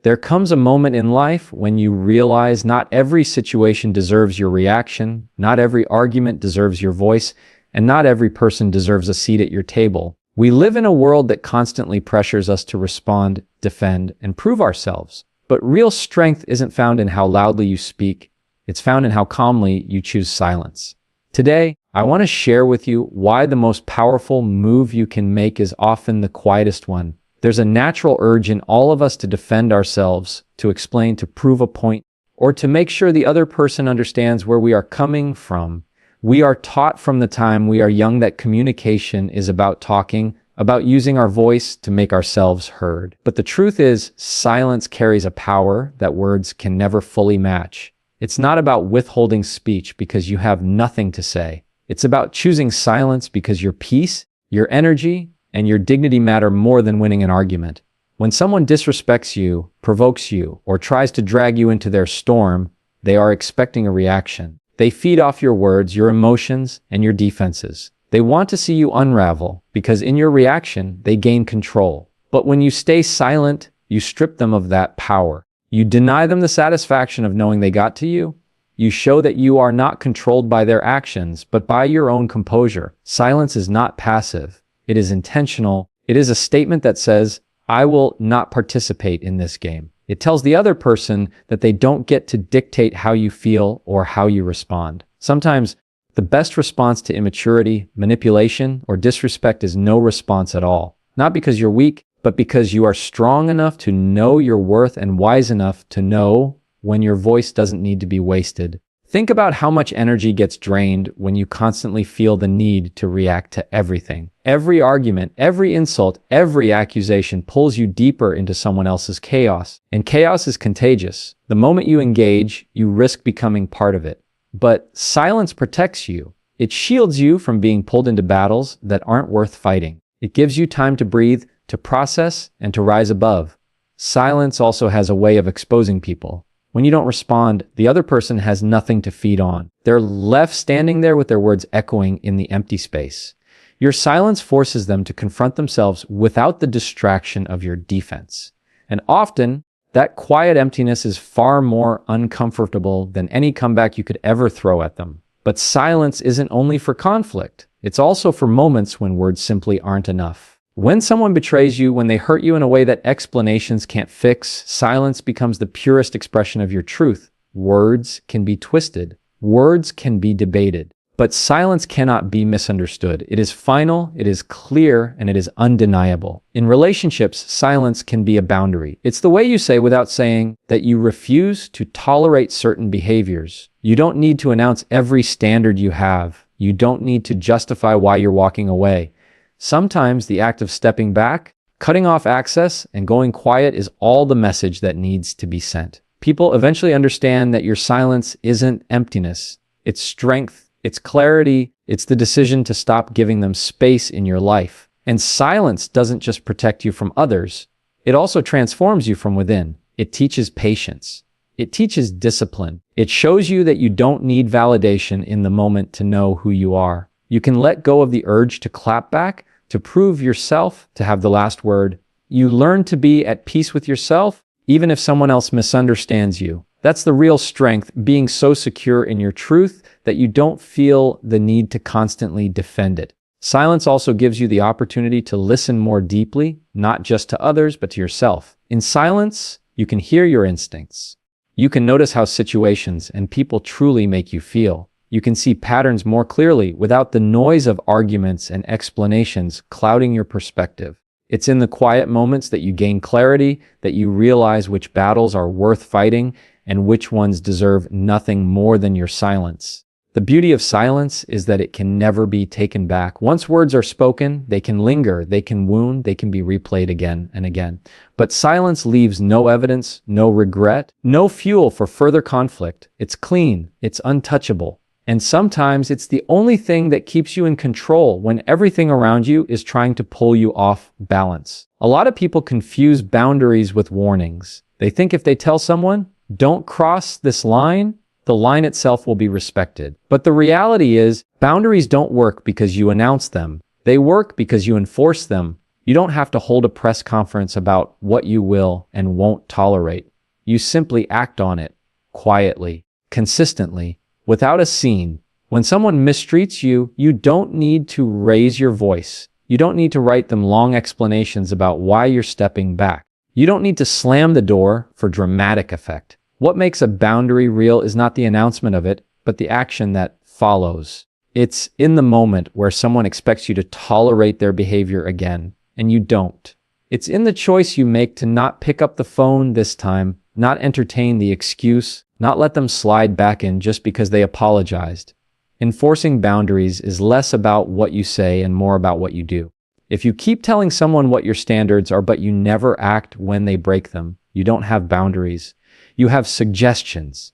There comes a moment in life when you realize not every situation deserves your reaction, not every argument deserves your voice, and not every person deserves a seat at your table. We live in a world that constantly pressures us to respond, defend, and prove ourselves. But real strength isn't found in how loudly you speak. It's found in how calmly you choose silence. Today, I want to share with you why the most powerful move you can make is often the quietest one. There's a natural urge in all of us to defend ourselves, to explain, to prove a point, or to make sure the other person understands where we are coming from. We are taught from the time we are young that communication is about talking, about using our voice to make ourselves heard. But the truth is, silence carries a power that words can never fully match. It's not about withholding speech because you have nothing to say. It's about choosing silence because your peace, your energy, and your dignity matter more than winning an argument. When someone disrespects you, provokes you, or tries to drag you into their storm, they are expecting a reaction. They feed off your words, your emotions, and your defenses. They want to see you unravel because in your reaction, they gain control. But when you stay silent, you strip them of that power. You deny them the satisfaction of knowing they got to you. You show that you are not controlled by their actions, but by your own composure. Silence is not passive. It is intentional. It is a statement that says, I will not participate in this game. It tells the other person that they don't get to dictate how you feel or how you respond. Sometimes the best response to immaturity, manipulation, or disrespect is no response at all. Not because you're weak, but because you are strong enough to know your worth and wise enough to know when your voice doesn't need to be wasted. Think about how much energy gets drained when you constantly feel the need to react to everything. Every argument, every insult, every accusation pulls you deeper into someone else's chaos. And chaos is contagious. The moment you engage, you risk becoming part of it. But silence protects you. It shields you from being pulled into battles that aren't worth fighting. It gives you time to breathe, to process, and to rise above. Silence also has a way of exposing people. When you don't respond, the other person has nothing to feed on. They're left standing there with their words echoing in the empty space. Your silence forces them to confront themselves without the distraction of your defense. And often, that quiet emptiness is far more uncomfortable than any comeback you could ever throw at them. But silence isn't only for conflict. It's also for moments when words simply aren't enough. When someone betrays you, when they hurt you in a way that explanations can't fix, silence becomes the purest expression of your truth. Words can be twisted. Words can be debated. But silence cannot be misunderstood. It is final, it is clear, and it is undeniable. In relationships, silence can be a boundary. It's the way you say without saying that you refuse to tolerate certain behaviors. You don't need to announce every standard you have. You don't need to justify why you're walking away. Sometimes the act of stepping back, cutting off access, and going quiet is all the message that needs to be sent. People eventually understand that your silence isn't emptiness. It's strength, it's clarity, it's the decision to stop giving them space in your life. And silence doesn't just protect you from others, it also transforms you from within. It teaches patience. It teaches discipline. It shows you that you don't need validation in the moment to know who you are. You can let go of the urge to clap back, to prove yourself, to have the last word. You learn to be at peace with yourself, even if someone else misunderstands you. That's the real strength, being so secure in your truth that you don't feel the need to constantly defend it. Silence also gives you the opportunity to listen more deeply, not just to others, but to yourself. In silence, you can hear your instincts. You can notice how situations and people truly make you feel. You can see patterns more clearly without the noise of arguments and explanations clouding your perspective. It's in the quiet moments that you gain clarity, that you realize which battles are worth fighting and which ones deserve nothing more than your silence. The beauty of silence is that it can never be taken back. Once words are spoken, they can linger, they can wound, they can be replayed again and again. But silence leaves no evidence, no regret, no fuel for further conflict. It's clean, it's untouchable. And sometimes it's the only thing that keeps you in control when everything around you is trying to pull you off balance. A lot of people confuse boundaries with warnings. They think if they tell someone, don't cross this line, the line itself will be respected. But the reality is, boundaries don't work because you announce them. They work because you enforce them. You don't have to hold a press conference about what you will and won't tolerate. You simply act on it, quietly, consistently, without a scene. When someone mistreats you, you don't need to raise your voice. You don't need to write them long explanations about why you're stepping back. You don't need to slam the door for dramatic effect. What makes a boundary real is not the announcement of it, but the action that follows. It's in the moment where someone expects you to tolerate their behavior again, and you don't. It's in the choice you make to not pick up the phone this time, not entertain the excuse, not let them slide back in just because they apologized. Enforcing boundaries is less about what you say and more about what you do. If you keep telling someone what your standards are but you never act when they break them, you don't have boundaries. You have suggestions.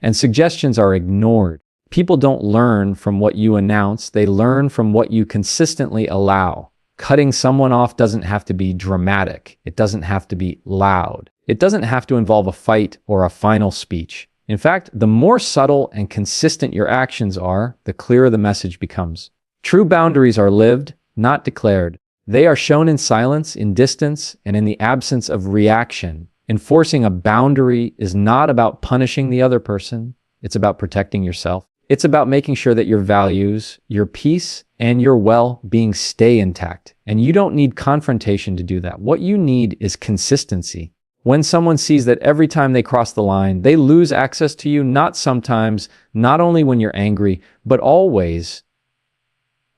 And suggestions are ignored. People don't learn from what you announce, they learn from what you consistently allow. Cutting someone off doesn't have to be dramatic. It doesn't have to be loud. It doesn't have to involve a fight or a final speech. In fact, the more subtle and consistent your actions are, the clearer the message becomes. True boundaries are lived, not declared. They are shown in silence, in distance, and in the absence of reaction. Enforcing a boundary is not about punishing the other person. It's about protecting yourself. It's about making sure that your values, your peace, and your well-being stay intact. And you don't need confrontation to do that. What you need is consistency. When someone sees that every time they cross the line, they lose access to you, not sometimes, not only when you're angry, but always,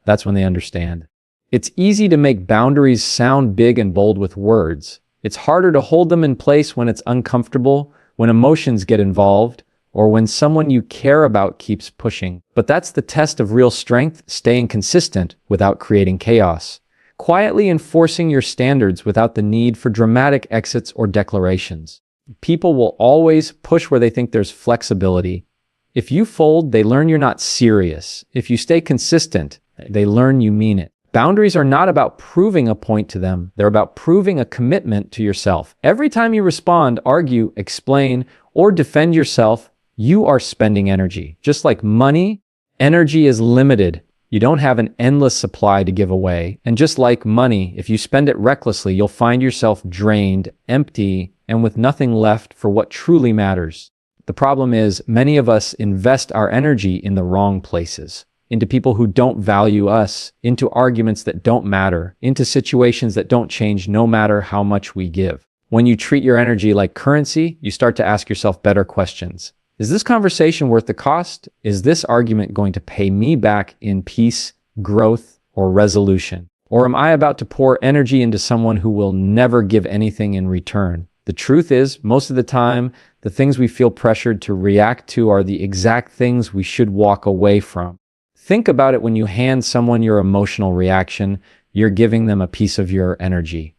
that's when they understand. It's easy to make boundaries sound big and bold with words. It's harder to hold them in place when it's uncomfortable, when emotions get involved, or when someone you care about keeps pushing. But that's the test of real strength, staying consistent without creating chaos. Quietly enforcing your standards without the need for dramatic exits or declarations. People will always push where they think there's flexibility. If you fold, they learn you're not serious. If you stay consistent, they learn you mean it. Boundaries are not about proving a point to them. They're about proving a commitment to yourself. Every time you respond, argue, explain, or defend yourself, you are spending energy. Just like money, energy is limited. You don't have an endless supply to give away. And just like money, if you spend it recklessly, you'll find yourself drained, empty, and with nothing left for what truly matters. The problem is, many of us invest our energy in the wrong places. Into people who don't value us, into arguments that don't matter, into situations that don't change no matter how much we give. When you treat your energy like currency, you start to ask yourself better questions. Is this conversation worth the cost? Is this argument going to pay me back in peace, growth, or resolution? Or am I about to pour energy into someone who will never give anything in return? The truth is, most of the time, the things we feel pressured to react to are the exact things we should walk away from. Think about it when you hand someone your emotional reaction, you're giving them a piece of your energy.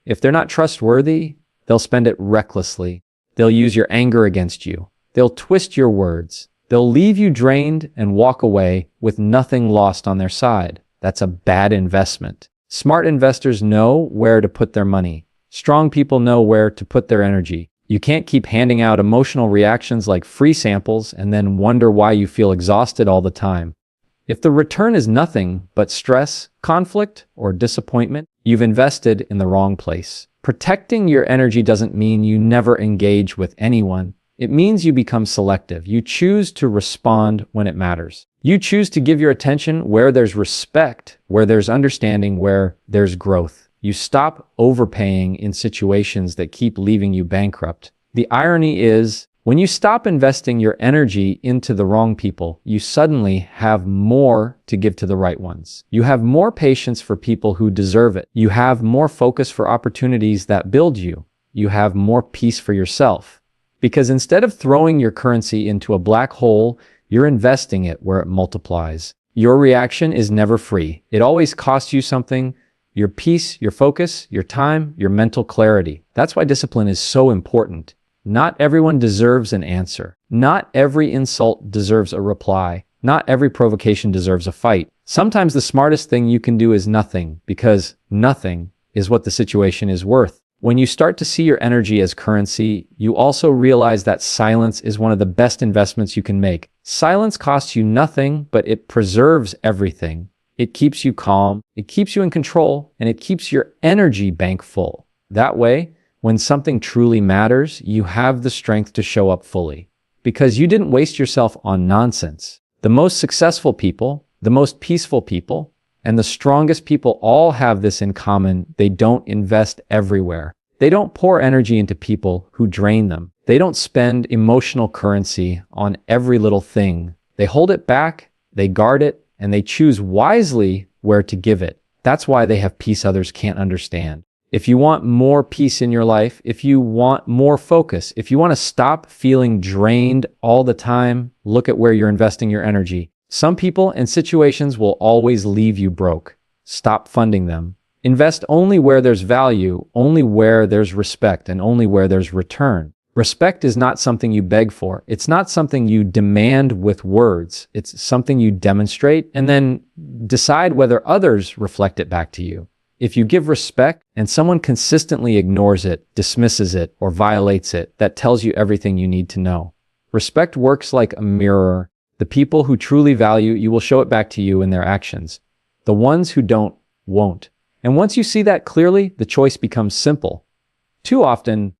If they're not trustworthy, they'll spend it recklessly. They'll use your anger against you. They'll twist your words. They'll leave you drained and walk away with nothing lost on their side. That's a bad investment. Smart investors know where to put their money. Strong people know where to put their energy. You can't keep handing out emotional reactions like free samples and then wonder why you feel exhausted all the time. If the return is nothing but stress, conflict, or disappointment, you've invested in the wrong place. Protecting your energy doesn't mean you never engage with anyone. It means you become selective. You choose to respond when it matters. You choose to give your attention where there's respect, where there's understanding, where there's growth. You stop overpaying in situations that keep leaving you bankrupt. The irony is, when you stop investing your energy into the wrong people, you suddenly have more to give to the right ones. You have more patience for people who deserve it. You have more focus for opportunities that build you. You have more peace for yourself. Because instead of throwing your currency into a black hole, you're investing it where it multiplies. Your reaction is never free. It always costs you something: your peace, your focus, your time, your mental clarity. That's why discipline is so important. Not everyone deserves an answer. Not every insult deserves a reply. Not every provocation deserves a fight. Sometimes the smartest thing you can do is nothing, because nothing is what the situation is worth. When you start to see your energy as currency, you also realize that silence is one of the best investments you can make. Silence costs you nothing, but it preserves everything. It keeps you calm, it keeps you in control, and it keeps your energy bank full. That way, when something truly matters, you have the strength to show up fully. Because you didn't waste yourself on nonsense. The most successful people, the most peaceful people, and the strongest people all have this in common: they don't invest everywhere. They don't pour energy into people who drain them. They don't spend emotional currency on every little thing. They hold it back, they guard it, and they choose wisely where to give it. That's why they have peace others can't understand. If you want more peace in your life, if you want more focus, if you want to stop feeling drained all the time, look at where you're investing your energy. Some people and situations will always leave you broke. Stop funding them. Invest only where there's value, only where there's respect, and only where there's return. Respect is not something you beg for. It's not something you demand with words. It's something you demonstrate and then decide whether others reflect it back to you. If you give respect and someone consistently ignores it, dismisses it, or violates it, that tells you everything you need to know. Respect works like a mirror. The people who truly value you will show it back to you in their actions. The ones who don't, won't. And once you see that clearly, the choice becomes simple. Too often,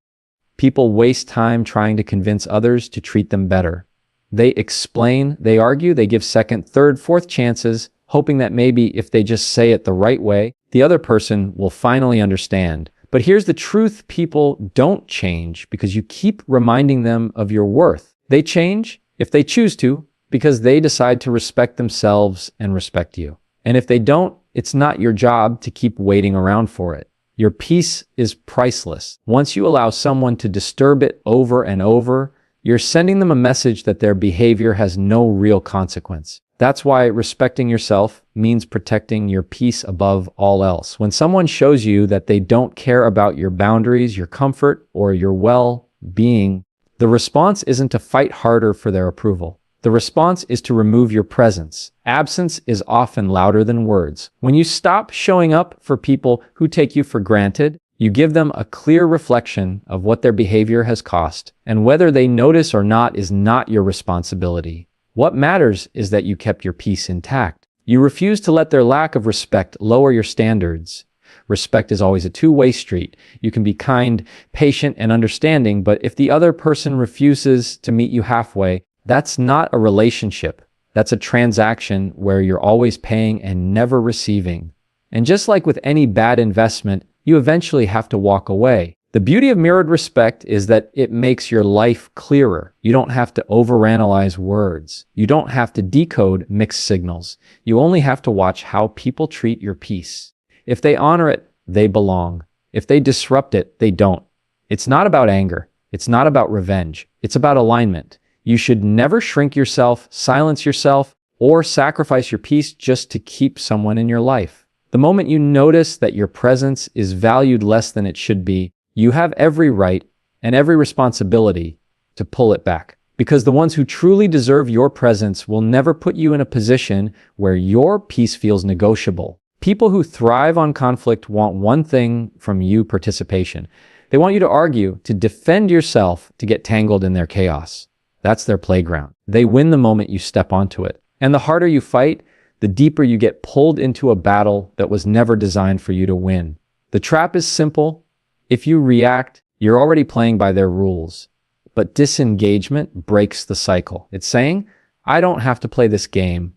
people waste time trying to convince others to treat them better. They explain, they argue, they give second, third, fourth chances, hoping that maybe if they just say it the right way, the other person will finally understand. But here's the truth: people don't change because you keep reminding them of your worth. They change, if they choose to, because they decide to respect themselves and respect you. And if they don't, it's not your job to keep waiting around for it. Your peace is priceless. Once you allow someone to disturb it over and over, you're sending them a message that their behavior has no real consequence. That's why respecting yourself means protecting your peace above all else. When someone shows you that they don't care about your boundaries, your comfort, or your well-being, the response isn't to fight harder for their approval. The response is to remove your presence. Absence is often louder than words. When you stop showing up for people who take you for granted, you give them a clear reflection of what their behavior has cost, and whether they notice or not is not your responsibility. What matters is that you kept your peace intact. You refuse to let their lack of respect lower your standards. Respect is always a two-way street. You can be kind, patient, and understanding, but if the other person refuses to meet you halfway, that's not a relationship. That's a transaction where you're always paying and never receiving. And just like with any bad investment, you eventually have to walk away. The beauty of mirrored respect is that it makes your life clearer. You don't have to overanalyze words. You don't have to decode mixed signals. You only have to watch how people treat your peace. If they honor it, they belong. If they disrupt it, they don't. It's not about anger. It's not about revenge. It's about alignment. You should never shrink yourself, silence yourself, or sacrifice your peace just to keep someone in your life. The moment you notice that your presence is valued less than it should be, you have every right and every responsibility to pull it back. Because the ones who truly deserve your presence will never put you in a position where your peace feels negotiable. People who thrive on conflict want one thing from you: participation. They want you to argue, to defend yourself, to get tangled in their chaos. That's their playground. They win the moment you step onto it. And the harder you fight, the deeper you get pulled into a battle that was never designed for you to win. The trap is simple. If you react, you're already playing by their rules. But disengagement breaks the cycle. It's saying, I don't have to play this game.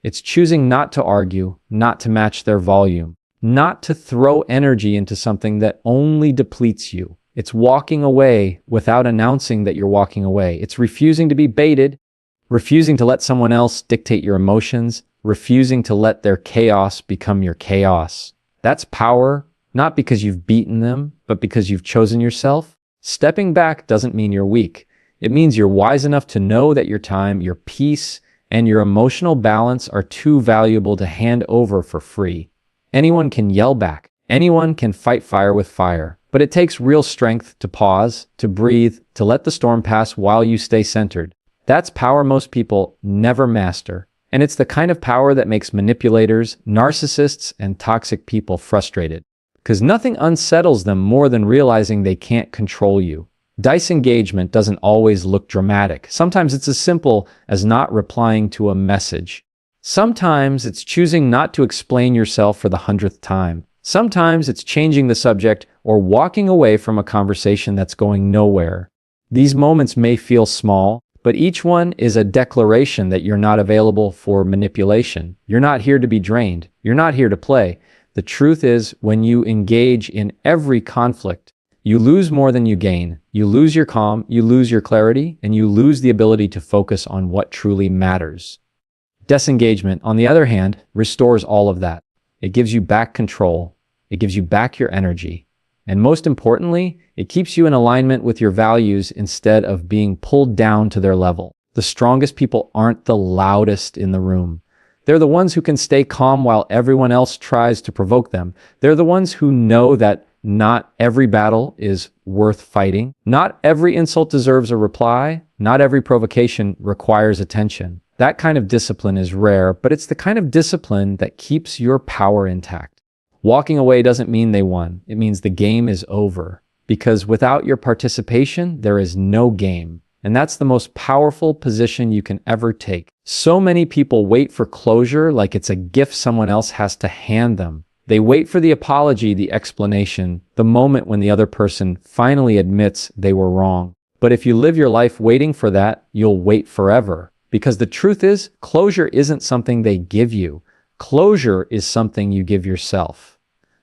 It's choosing not to argue, not to match their volume, not to throw energy into something that only depletes you. It's walking away without announcing that you're walking away. It's refusing to be baited, refusing to let someone else dictate your emotions, refusing to let their chaos become your chaos. That's power, not because you've beaten them, but because you've chosen yourself. Stepping back doesn't mean you're weak. It means you're wise enough to know that your time, your peace, and your emotional balance are too valuable to hand over for free. Anyone can yell back. Anyone can fight fire with fire. But it takes real strength to pause, to breathe, to let the storm pass while you stay centered. That's power most people never master. And it's the kind of power that makes manipulators, narcissists, and toxic people frustrated. Because nothing unsettles them more than realizing they can't control you. Disengagement doesn't always look dramatic. Sometimes it's as simple as not replying to a message. Sometimes it's choosing not to explain yourself for the 100th time. Sometimes it's changing the subject or walking away from a conversation that's going nowhere. These moments may feel small, but each one is a declaration that you're not available for manipulation. You're not here to be drained. You're not here to play. The truth is, when you engage in every conflict, you lose more than you gain. You lose your calm, you lose your clarity, and you lose the ability to focus on what truly matters. Disengagement, on the other hand, restores all of that. It gives you back control. It gives you back your energy. And most importantly, it keeps you in alignment with your values instead of being pulled down to their level. The strongest people aren't the loudest in the room. They're the ones who can stay calm while everyone else tries to provoke them. They're the ones who know that not every battle is worth fighting. Not every insult deserves a reply. Not every provocation requires attention. That kind of discipline is rare, but it's the kind of discipline that keeps your power intact. Walking away doesn't mean they won. It means the game is over. Because without your participation, there is no game. And that's the most powerful position you can ever take. So many people wait for closure like it's a gift someone else has to hand them. They wait for the apology, the explanation, the moment when the other person finally admits they were wrong. But if you live your life waiting for that, you'll wait forever. Because the truth is, closure isn't something they give you. Closure is something you give yourself.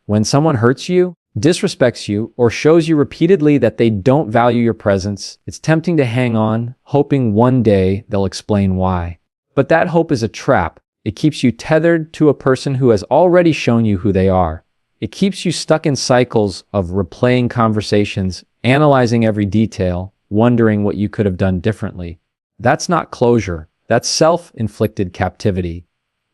When someone hurts you, disrespects you, or shows you repeatedly that they don't value your presence, it's tempting to hang on, hoping one day they'll explain why. But that hope is a trap. It keeps you tethered to a person who has already shown you who they are. It keeps you stuck in cycles of replaying conversations, analyzing every detail, wondering what you could have done differently. That's not closure. That's self-inflicted captivity.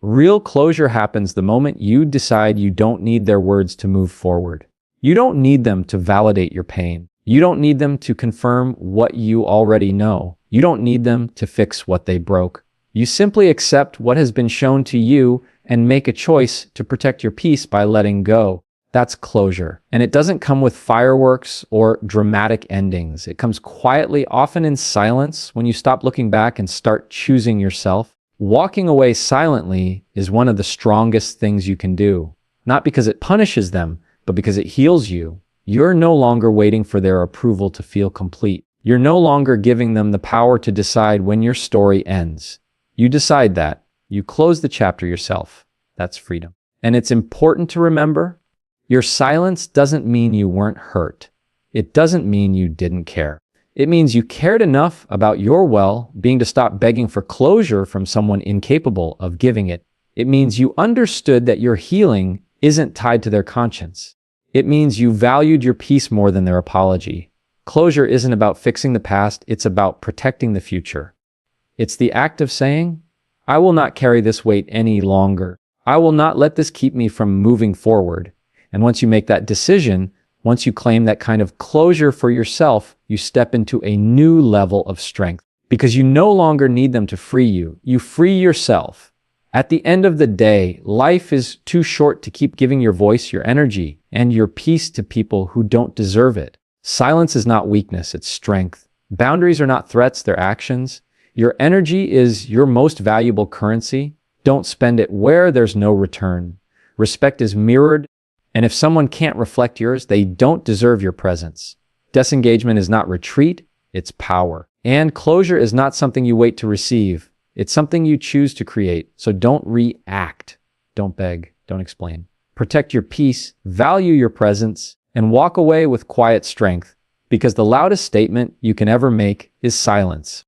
Real closure happens the moment you decide you don't need their words to move forward. You don't need them to validate your pain. You don't need them to confirm what you already know. You don't need them to fix what they broke. You simply accept what has been shown to you and make a choice to protect your peace by letting go. That's closure. And it doesn't come with fireworks or dramatic endings. It comes quietly, often in silence, when you stop looking back and start choosing yourself. Walking away silently is one of the strongest things you can do. Not because it punishes them, but because it heals you. You're no longer waiting for their approval to feel complete. You're no longer giving them the power to decide when your story ends. You decide that. You close the chapter yourself. That's freedom. And it's important to remember, your silence doesn't mean you weren't hurt. It doesn't mean you didn't care. It means you cared enough about your well-being to stop begging for closure from someone incapable of giving it. It means you understood that your healing isn't tied to their conscience. It means you valued your peace more than their apology. Closure isn't about fixing the past, it's about protecting the future. It's the act of saying, I will not carry this weight any longer. I will not let this keep me from moving forward. And once you make that decision, once you claim that kind of closure for yourself, you step into a new level of strength. Because you no longer need them to free you. You free yourself. At the end of the day, life is too short to keep giving your voice, your energy, and your peace to people who don't deserve it. Silence is not weakness, it's strength. Boundaries are not threats, they're actions. Your energy is your most valuable currency. Don't spend it where there's no return. Respect is mirrored, and if someone can't reflect yours, they don't deserve your presence. Disengagement is not retreat, it's power. And closure is not something you wait to receive. It's something you choose to create. So don't react. Don't beg. Don't explain. Protect your peace, value your presence, and walk away with quiet strength. Because the loudest statement you can ever make is silence.